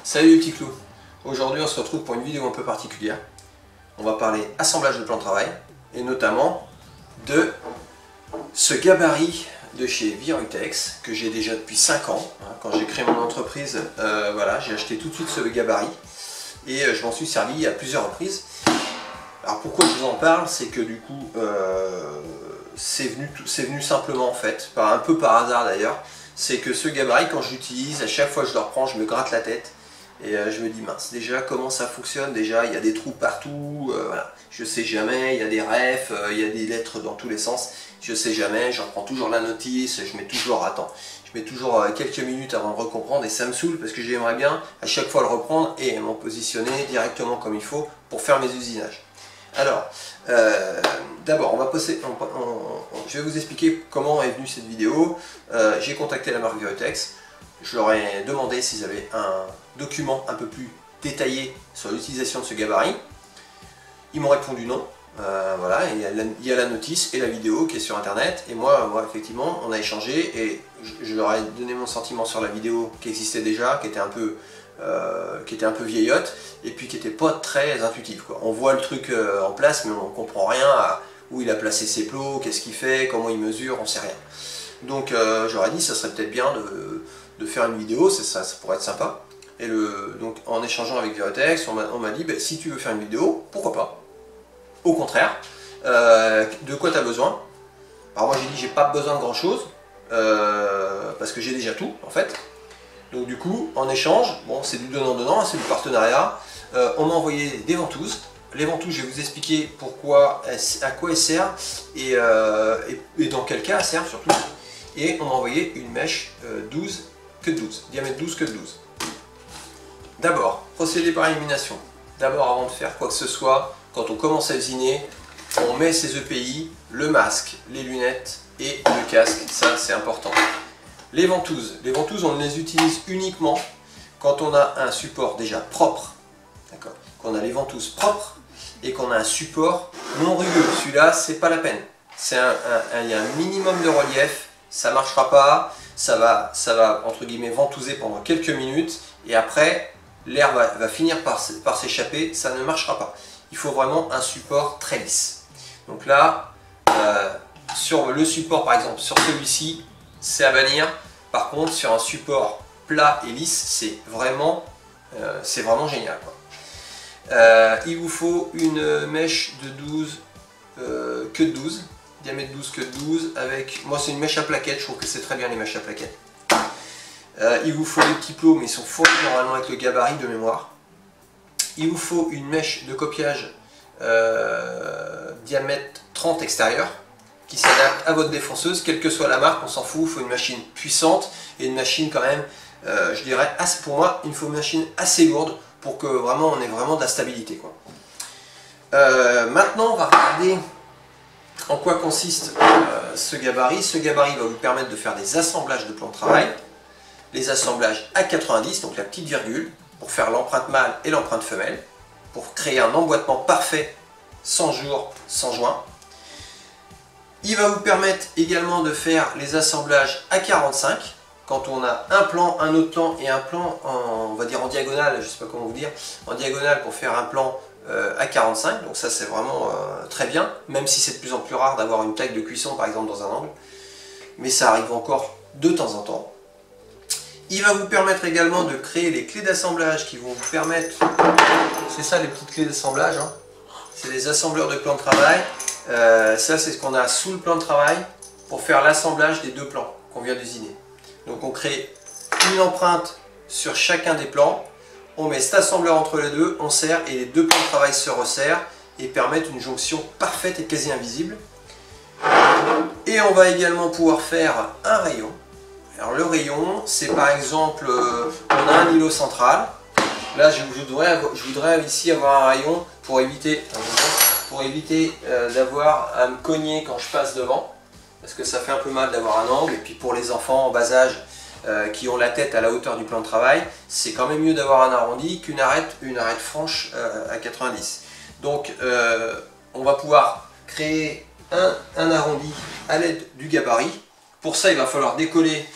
Salut les petits clous. Aujourd'hui on se retrouve pour une vidéo un peu particulière. On va parler assemblage de plan de travail et notamment de ce gabarit de chez Virutex que j'ai déjà depuis 5 ans. Quand j'ai créé mon entreprise, voilà, j'ai acheté tout de suite ce gabarit et je m'en suis servi à plusieurs reprises. Alors pourquoi je vous en parle, c'est que du coup c'est venu simplement en fait, un peu par hasard d'ailleurs. C'est que ce gabarit, quand je l'utilise, à chaque fois que je le reprends, je me gratte la tête. Et je me dis, mince, déjà comment ça fonctionne, déjà il y a des trous partout, voilà. Je sais jamais, il y a des refs, il y a des lettres dans tous les sens, je sais jamais, j'en prends toujours la notice, je mets toujours, je mets toujours quelques minutes avant de recomprendre et ça me saoule parce que j'aimerais bien à chaque fois le reprendre et m'en positionner directement comme il faut pour faire mes usinages. Alors, d'abord, je vais vous expliquer comment est venue cette vidéo. J'ai contacté la marque Virutex. Je leur ai demandé s'ils avaient un document un peu plus détaillé sur l'utilisation de ce gabarit. Ils m'ont répondu non. Voilà, il y a la notice et la vidéo qui est sur internet. Et moi effectivement, on a échangé et je leur ai donné mon sentiment sur la vidéo qui existait déjà, qui était un peu vieillotte et puis qui n'était pas très intuitive, quoi. On voit le truc en place mais on ne comprend rien à où il a placé ses plots, qu'est-ce qu'il fait, comment il mesure, on sait rien. Donc j'aurais dit ça serait peut-être bien de faire une vidéo, ça pourrait être sympa. Et donc en échangeant avec Virutex, on m'a dit bah, si tu veux faire une vidéo, pourquoi pas. Au contraire, de quoi tu as besoin? Alors moi j'ai dit j'ai pas besoin de grand chose, parce que j'ai déjà tout en fait. Donc du coup, en échange, bon c'est du donnant-donnant, c'est du partenariat, on m'a envoyé des ventouses. Les ventouses, je vais vous expliquer pourquoi, à quoi elles servent et dans quel cas elles servent surtout. Et on m'a envoyé une mèche 12 que de 12, diamètre 12 que de 12. D'abord, procéder par élimination. D'abord, avant de faire quoi que ce soit, quand on commence à usiner, on met ses EPI, le masque, les lunettes et le casque, ça c'est important. Les ventouses, on les utilise uniquement quand on a un support déjà propre, d'accord, qu'on a les ventouses propres et qu'on a un support non rugueux. Celui-là, c'est pas la peine. Il y a un minimum de relief, ça marchera pas, ça va entre guillemets ventouser pendant quelques minutes et après l'air va finir par s'échapper, ça ne marchera pas. Il faut vraiment un support très lisse. Donc là, sur le support par exemple, sur celui-ci, c'est à bannir. Par contre, sur un support plat et lisse, c'est vraiment génial, quoi. Il vous faut une mèche de 12, que de 12, diamètre 12 que de 12, avec, moi c'est une mèche à plaquettes, je trouve que c'est très bien les mèches à plaquettes. Il vous faut des petits plots, mais ils sont fournis normalement avec le gabarit de mémoire. Il vous faut une mèche de copiage diamètre 30 extérieur, qui s'adapte à votre défonceuse, quelle que soit la marque, on s'en fout, il faut une machine puissante et une machine quand même, je dirais, pour moi, il faut une machine assez lourde pour que vraiment on ait vraiment de la stabilité, quoi. Maintenant, on va regarder en quoi consiste ce gabarit. Ce gabarit va vous permettre de faire des assemblages de plans de travail, les assemblages à 90, donc la petite virgule, pour faire l'empreinte mâle et l'empreinte femelle, pour créer un emboîtement parfait sans jour, sans joint. Il va vous permettre également de faire les assemblages à 45 quand on a un plan, un autre plan et un plan on va dire en diagonale, je ne sais pas comment vous dire, en diagonale pour faire un plan à 45. Donc ça c'est vraiment très bien, même si c'est de plus en plus rare d'avoir une plaque de cuisson par exemple dans un angle, mais ça arrive encore de temps en temps. Il va vous permettre également de créer les clés d'assemblage qui vont vous permettre, c'est ça les petites clés d'assemblage, hein. C'est des assembleurs de plans de travail. Ça c'est ce qu'on a sous le plan de travail pour faire l'assemblage des deux plans qu'on vient d'usiner. Donc on crée une empreinte sur chacun des plans, on met cet assembleur entre les deux, on serre et les deux plans de travail se resserrent et permettent une jonction parfaite et quasi invisible. Et on va également pouvoir faire un rayon. Alors le rayon, c'est par exemple, on a un îlot central. Là je voudrais ici avoir un rayon pour éviter d'avoir à me cogner quand je passe devant, parce que ça fait un peu mal d'avoir un angle, et puis pour les enfants en bas âge qui ont la tête à la hauteur du plan de travail, c'est quand même mieux d'avoir un arrondi qu'une arête franche à 90. Donc on va pouvoir créer un arrondi à l'aide du gabarit. Pour ça il va falloir décoller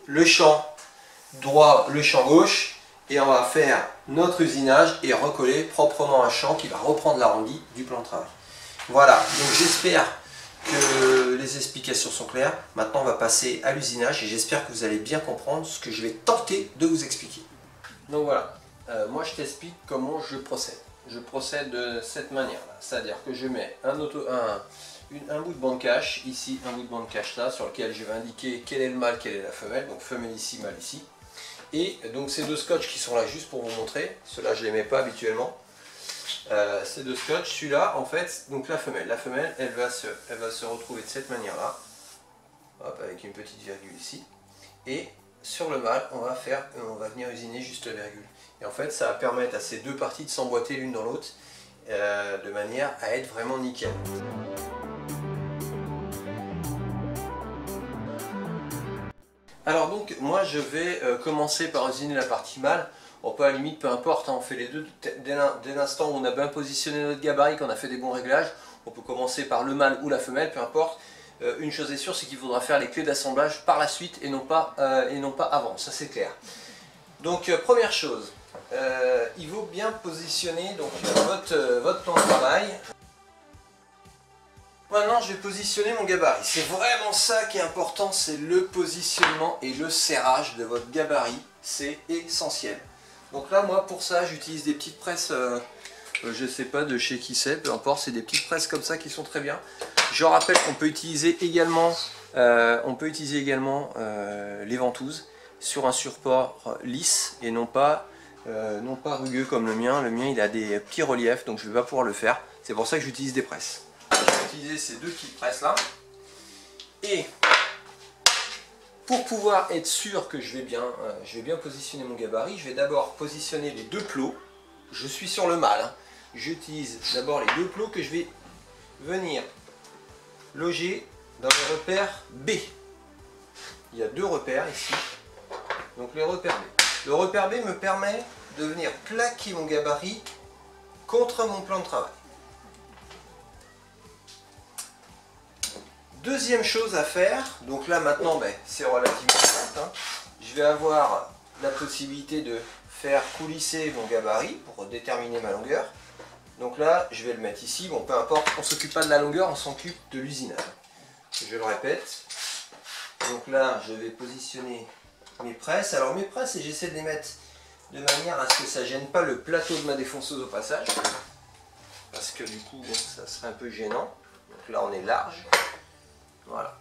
le champ droit, le champ gauche, et on va faire notre usinage et recoller proprement un champ qui va reprendre l'arrondi du plan de travail. Voilà, donc j'espère que les explications sont claires. Maintenant on va passer à l'usinage et j'espère que vous allez bien comprendre ce que je vais tenter de vous expliquer. Donc voilà, moi je t'explique comment je procède. Je procède de cette manière-là, c'est-à-dire que je mets un bout de bande cache, ici un bout de bande cache là, sur lequel je vais indiquer quel est le mâle, quelle est la femelle, donc femelle ici, mâle ici. Et donc ces deux scotch qui sont là juste pour vous montrer, ceux-là je ne les mets pas habituellement. Ces deux scotch, celui-là en fait, donc la femelle elle va se retrouver de cette manière-là, avec une petite virgule ici. Et sur le mâle, on va venir usiner juste la virgule. Et en fait, ça va permettre à ces deux parties de s'emboîter l'une dans l'autre, de manière à être vraiment nickel. Alors donc, moi je vais commencer par usiner la partie mâle. On peut à la limite, peu importe, hein, on fait les deux dès l'instant où on a bien positionné notre gabarit, qu'on a fait des bons réglages. On peut commencer par le mâle ou la femelle, peu importe. Une chose est sûre, c'est qu'il faudra faire les clés d'assemblage par la suite et non pas avant, ça c'est clair. Donc première chose, il faut bien positionner donc, votre plan de travail. Maintenant je vais positionner mon gabarit. C'est vraiment ça qui est important, c'est le positionnement et le serrage de votre gabarit, c'est essentiel. Donc là moi pour ça j'utilise des petites presses, je sais pas de chez qui c'est, peu importe, c'est des petites presses comme ça qui sont très bien. Je rappelle qu'on peut utiliser également, les ventouses sur un support lisse et non pas rugueux comme le mien. Le mien il a des petits reliefs donc je ne vais pas pouvoir le faire. C'est pour ça que j'utilise des presses. Je vais utiliser ces deux petites presses là. Et pour pouvoir être sûr que je vais bien positionner mon gabarit, je vais d'abord positionner les deux plots. Je suis sur le mâle. Hein. J'utilise d'abord les deux plots que je vais venir loger dans le repère B. Il y a deux repères ici. Donc les repères B. Le repère B me permet de venir plaquer mon gabarit contre mon plan de travail. Deuxième chose à faire, donc là maintenant c'est relativement simple, hein. Je vais avoir la possibilité de faire coulisser mon gabarit pour déterminer ma longueur. Donc là je vais le mettre ici, bon peu importe, on ne s'occupe pas de la longueur, on s'occupe de l'usinage. Je le répète, donc là je vais positionner mes presses. Alors mes presses, j'essaie de les mettre de manière à ce que ça ne gêne pas le plateau de ma défonceuse au passage, parce que du coup bon, ça serait un peu gênant. Donc là on est large. Voilà.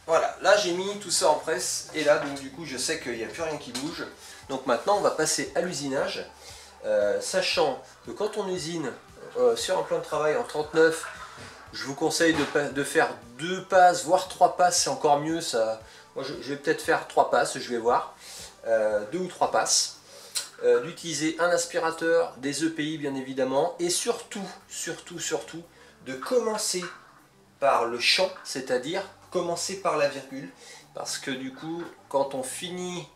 Voilà, là j'ai mis tout ça en presse et là donc du coup je sais qu'il n'y a plus rien qui bouge. Donc maintenant on va passer à l'usinage, sachant que quand on usine sur un plan de travail en 39, je vous conseille de faire 2 passes voire 3 passes, c'est encore mieux. Ça. Moi je vais peut-être faire 3 passes, je vais voir, 2 ou 3 passes, d'utiliser un aspirateur, des EPI bien évidemment, et surtout de commencer par le champ, c'est-à-dire commencer par la virgule, parce que du coup quand on finit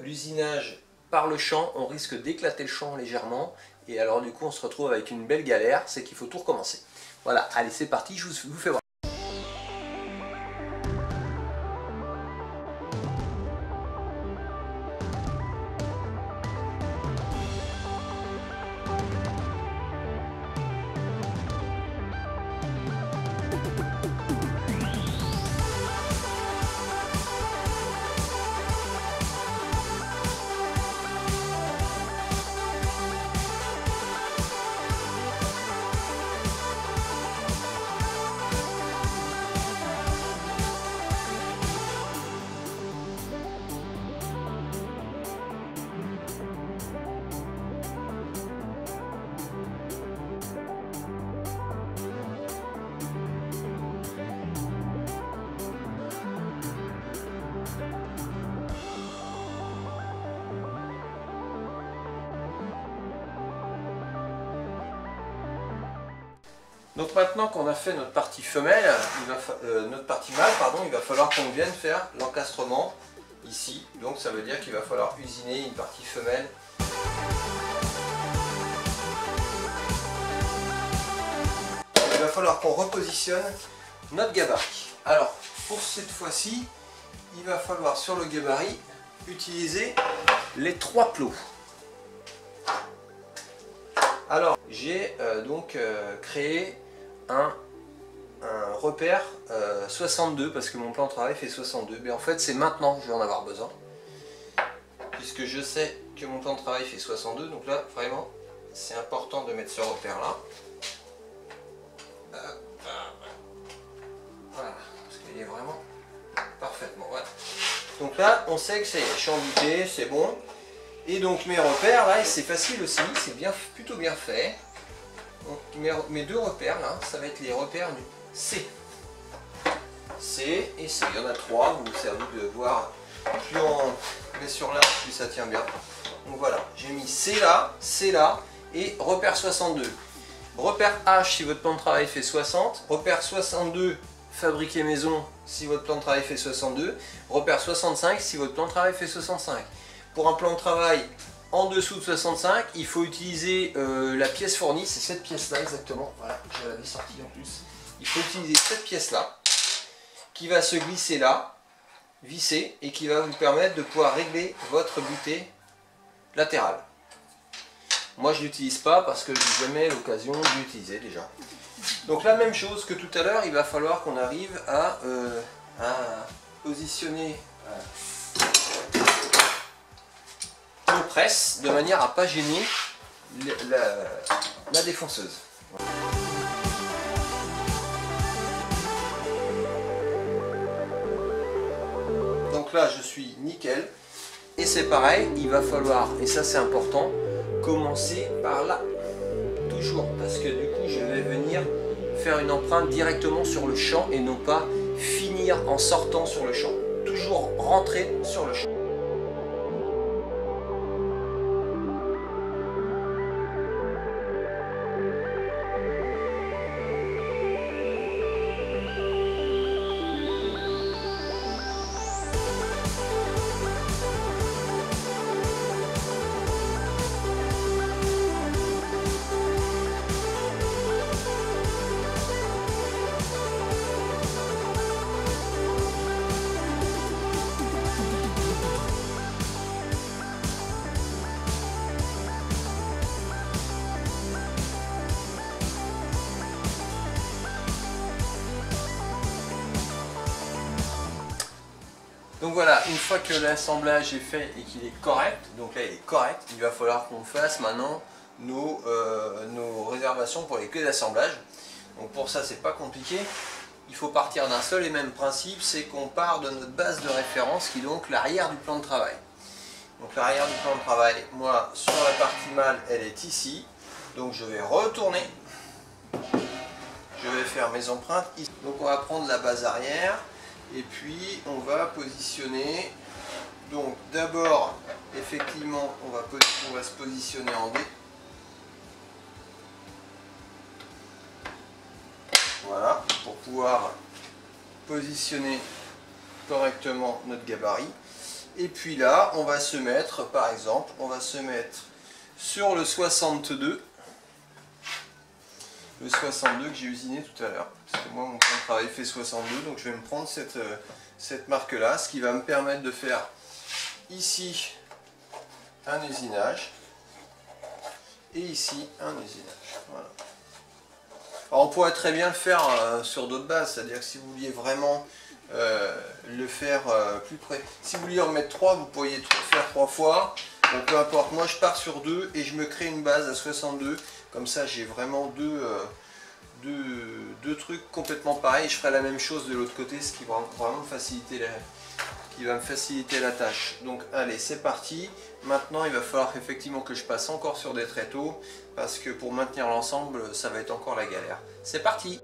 l'usinage par le champ, on risque d'éclater le champ légèrement et alors du coup on se retrouve avec une belle galère, c'est qu'il faut tout recommencer. Voilà, allez c'est parti, je vous fais voir. Donc maintenant qu'on a fait notre partie femelle, notre partie mâle, pardon, il va falloir qu'on vienne faire l'encastrement ici. Donc ça veut dire qu'il va falloir usiner une partie femelle. Il va falloir qu'on repositionne notre gabarit. Alors pour cette fois-ci, il va falloir sur le gabarit utiliser les 3 plots. Alors, j'ai créé un repère 62 parce que mon plan de travail fait 62. Mais en fait, c'est maintenant que je vais en avoir besoin. Puisque je sais que mon plan de travail fait 62. Donc là, vraiment, c'est important de mettre ce repère-là. Voilà, parce qu'il est vraiment parfaitement. Voilà. Donc là, on sait que c'est chambuté, c'est bon. Et donc mes repères, là, c'est facile aussi, c'est plutôt bien fait. Donc, mes 2 repères, là, ça va être les repères du C. C et C. Il y en a 3, donc c'est à vous de voir. Plus on met sur l'un, plus ça tient bien. Donc voilà, j'ai mis C là et repère 62. Repère H si votre plan de travail fait 60. Repère 62, fabriqué maison si votre plan de travail fait 62. Repère 65 si votre plan de travail fait 65. Pour un plan de travail en dessous de 65, il faut utiliser la pièce fournie, c'est cette pièce-là exactement. Voilà, je l'avais sortie en plus. Il faut utiliser cette pièce-là, qui va se glisser là, visser, et qui va vous permettre de pouvoir régler votre butée latérale. Moi, je ne l'utilise pas parce que je n'ai jamais l'occasion de l'utiliser déjà. Donc la même chose que tout à l'heure, il va falloir qu'on arrive à positionner nos presses de manière à ne pas gêner la défonceuse. Donc là je suis nickel et c'est pareil, il va falloir, et ça c'est important, commencer par là, toujours, parce que du coup je vais venir faire une empreinte directement sur le champ et non pas finir en sortant sur le champ, toujours rentrer sur le champ. Donc voilà, une fois que l'assemblage est fait et qu'il est correct, donc là il est correct, il va falloir qu'on fasse maintenant nos réservations pour les clés d'assemblage. Donc pour ça c'est pas compliqué, il faut partir d'un seul et même principe, c'est qu'on part de notre base de référence qui est donc l'arrière du plan de travail. Donc l'arrière du plan de travail, moi sur la partie mâle elle est ici, donc je vais retourner, je vais faire mes empreintes ici. Donc on va prendre la base arrière. Et puis on va positionner, donc d'abord effectivement on va se positionner en D. Voilà, pour pouvoir positionner correctement notre gabarit. Et puis là on va se mettre, par exemple, on va se mettre sur le 62. Le 62 que j'ai usiné tout à l'heure, parce que moi mon plan de travail fait 62, donc je vais me prendre cette marque là, ce qui va me permettre de faire ici un usinage et ici un usinage. Voilà. Alors on pourrait très bien le faire sur d'autres bases, c'est-à-dire que si vous vouliez vraiment le faire plus près, si vous vouliez en mettre 3, vous pourriez faire 3 fois, donc peu importe, moi je pars sur 2 et je me crée une base à 62. Comme ça j'ai vraiment deux trucs complètement pareils. Je ferai la même chose de l'autre côté, ce qui va vraiment me faciliter la tâche. Donc allez, c'est parti. Maintenant il va falloir effectivement que je passe encore sur des tréteaux, parce que pour maintenir l'ensemble ça va être encore la galère. C'est parti!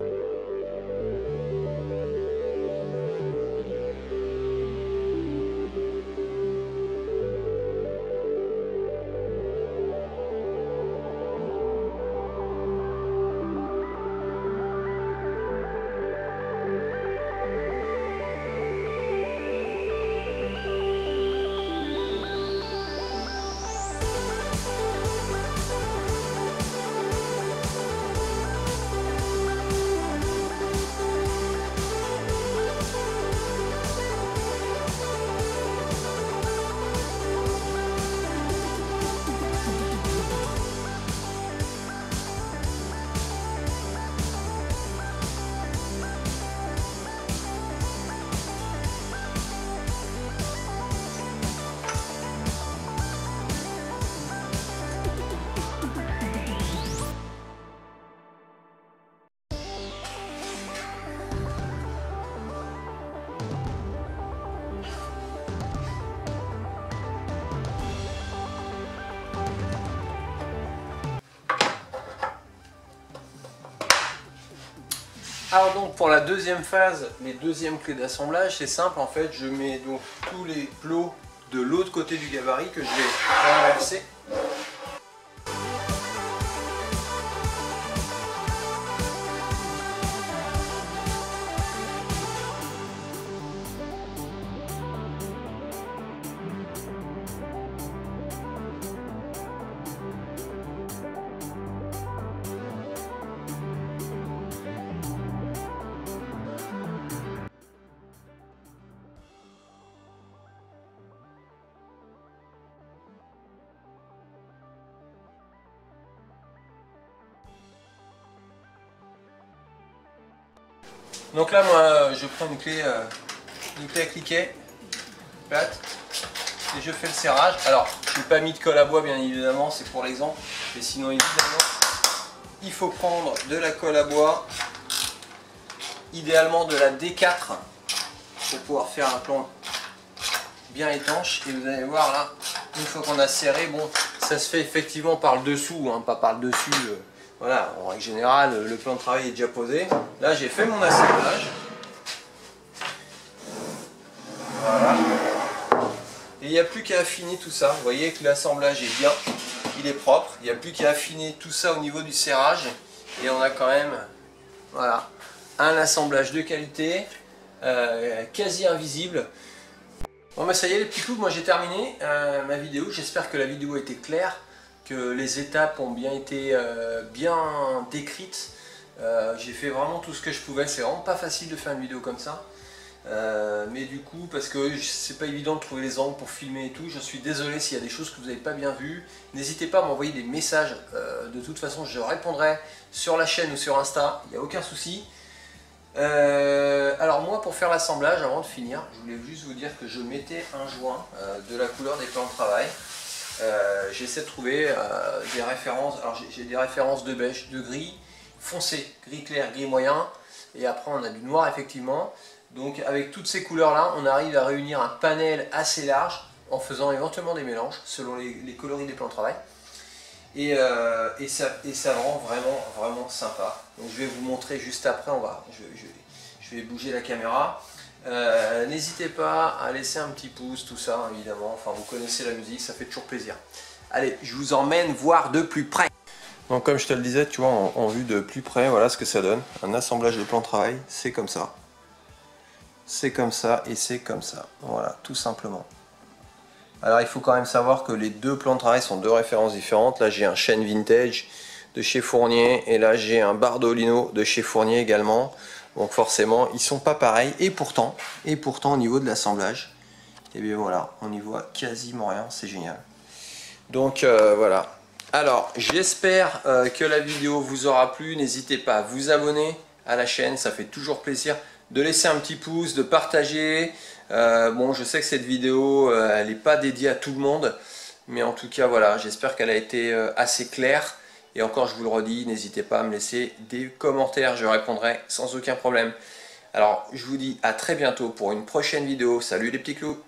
Alors donc pour la deuxième phase, les deuxièmes clés d'assemblage, c'est simple en fait, je mets donc tous les plots de l'autre côté du gabarit que je vais renverser. Donc là, moi, je prends une clé à cliquet, plate, et je fais le serrage. Alors, je n'ai pas mis de colle à bois, bien évidemment, c'est pour l'exemple. Mais sinon, évidemment, il faut prendre de la colle à bois, idéalement de la D4, pour pouvoir faire un plan bien étanche. Et vous allez voir là, une fois qu'on a serré, bon, ça se fait effectivement par le dessous, hein, pas par le dessus. Voilà, en règle générale, le plan de travail est déjà posé. Là, j'ai fait mon assemblage. Voilà. Et il n'y a plus qu'à affiner tout ça. Vous voyez que l'assemblage est bien, il est propre. Il n'y a plus qu'à affiner tout ça au niveau du serrage. Et on a quand même, voilà, un assemblage de qualité, quasi invisible. Bon bah ça y est les petits clous, moi j'ai terminé ma vidéo. J'espère que la vidéo a été claire, que les étapes ont bien été bien décrites. J'ai fait vraiment tout ce que je pouvais. C'est vraiment pas facile de faire une vidéo comme ça. Mais du coup, parce que c'est pas évident de trouver les angles pour filmer et tout, je suis désolé s'il y a des choses que vous n'avez pas bien vues. N'hésitez pas à m'envoyer des messages. De toute façon, je répondrai sur la chaîne ou sur Insta. Il n'y a aucun souci. Alors moi, pour faire l'assemblage, avant de finir, je voulais juste vous dire que je mettais un joint de la couleur des plans de travail. J'essaie de trouver des références. Alors j'ai des références de beige, de gris foncé, gris clair, gris moyen, et après on a du noir effectivement. Donc avec toutes ces couleurs là, on arrive à réunir un panel assez large en faisant éventuellement des mélanges selon les coloris des plans de travail. Et ça rend vraiment sympa. Donc je vais vous montrer juste après. Je vais bouger la caméra. N'hésitez pas à laisser un petit pouce, tout ça évidemment. Enfin, vous connaissez la musique, ça fait toujours plaisir. Allez, je vous emmène voir de plus près. Donc comme je te le disais, tu vois, en vue de plus près, voilà ce que ça donne. Un assemblage de plans de travail, c'est comme ça. C'est comme ça et c'est comme ça. Voilà, tout simplement. Alors il faut quand même savoir que les deux plans de travail sont deux références différentes. Là j'ai un chêne vintage de chez Fournier et là j'ai un Bardolino de chez Fournier également. Donc forcément ils sont pas pareils et pourtant au niveau de l'assemblage, et bien voilà, on n'y voit quasiment rien, c'est génial. Donc voilà. Alors j'espère que la vidéo vous aura plu. N'hésitez pas à vous abonner à la chaîne, ça fait toujours plaisir. De laisser un petit pouce, de partager. Bon, je sais que cette vidéo, elle n'est pas dédiée à tout le monde. Mais en tout cas, voilà, j'espère qu'elle a été assez claire. Et encore, je vous le redis, n'hésitez pas à me laisser des commentaires. Je répondrai sans aucun problème. Alors, je vous dis à très bientôt pour une prochaine vidéo. Salut les petits clous!